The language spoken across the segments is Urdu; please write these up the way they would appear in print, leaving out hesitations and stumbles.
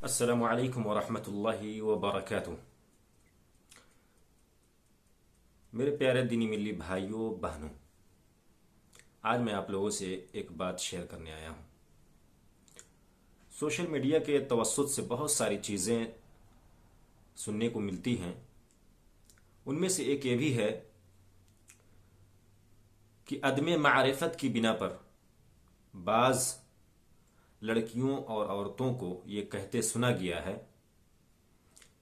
السلام علیکم ورحمۃ اللہ وبرکاتہ۔ میرے پیارے دینی ملی بھائیوں بہنوں، آج میں آپ لوگوں سے ایک بات شیئر کرنے آیا ہوں۔ سوشل میڈیا کے توسط سے بہت ساری چیزیں سننے کو ملتی ہیں۔ ان میں سے ایک یہ بھی ہے کہ عدم معرفت کی بنا پر بعض لڑکیوں اور عورتوں کو یہ کہتے سنا گیا ہے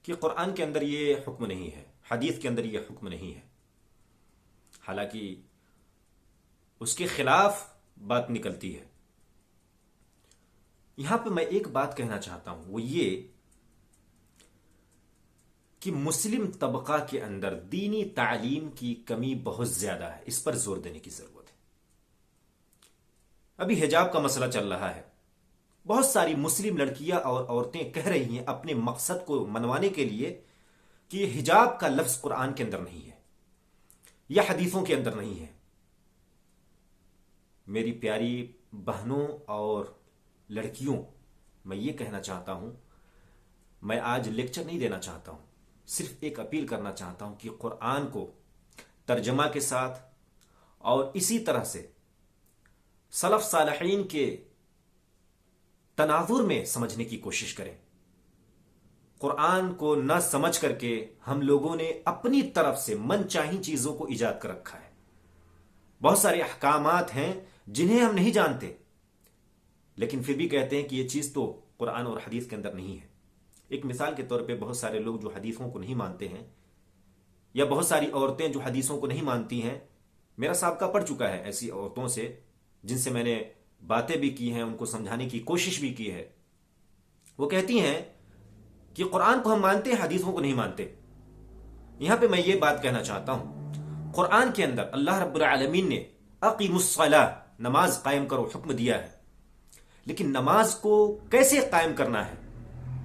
کہ قرآن کے اندر یہ حکم نہیں ہے، حدیث کے اندر یہ حکم نہیں ہے۔ حالانکہ اس کے خلاف بات نکلتی ہے۔ یہاں پہ میں ایک بات کہنا چاہتا ہوں، وہ یہ کہ مسلم طبقہ کے اندر دینی تعلیم کی کمی بہت زیادہ ہے، اس پر زور دینے کی ضرورت ہے۔ ابھی حجاب کا مسئلہ چل رہا ہے، بہت ساری مسلم لڑکیاں اور عورتیں کہہ رہی ہیں اپنے مقصد کو منوانے کے لیے کہ یہ حجاب کا لفظ قرآن کے اندر نہیں ہے یا حدیثوں کے اندر نہیں ہے۔ میری پیاری بہنوں اور لڑکیوں، میں یہ کہنا چاہتا ہوں، میں آج لیکچر نہیں دینا چاہتا ہوں، صرف ایک اپیل کرنا چاہتا ہوں کہ قرآن کو ترجمہ کے ساتھ اور اسی طرح سے سلف صالحین کے تناظر میں سمجھنے کی کوشش کریں۔ قرآن کو نہ سمجھ کر کے ہم لوگوں نے اپنی طرف سے من چاہی چیزوں کو ایجاد کر رکھا ہے۔ بہت سارے احکامات ہیں جنہیں ہم نہیں جانتے، لیکن پھر بھی کہتے ہیں کہ یہ چیز تو قرآن اور حدیث کے اندر نہیں ہے۔ ایک مثال کے طور پہ بہت سارے لوگ جو حدیثوں کو نہیں مانتے ہیں، یا بہت ساری عورتیں جو حدیثوں کو نہیں مانتی ہیں، میرا سابقہ پڑ چکا ہے ایسی عورتوں سے جن سے میں نے باتیں بھی کی ہیں، ان کو سمجھانے کی کوشش بھی کی ہے۔ وہ کہتی ہیں کہ قرآن کو ہم مانتے ہیں، حدیثوں کو نہیں مانتے۔ یہاں پہ میں یہ بات کہنا چاہتا ہوں، قرآن کے اندر اللہ رب العالمین نے اقیم الصلاۃ، نماز قائم کرو حکم دیا ہے، لیکن نماز کو کیسے قائم کرنا ہے،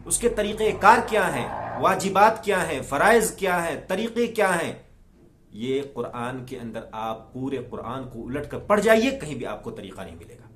اس کے طریقے کار کیا ہیں، واجبات کیا ہیں، فرائض کیا ہیں، طریقے کیا ہیں، یہ قرآن کے اندر آپ پورے قرآن کو الٹ کر پڑھ جائیے، کہیں بھی آپ کو طریقہ نہیں ملے گا۔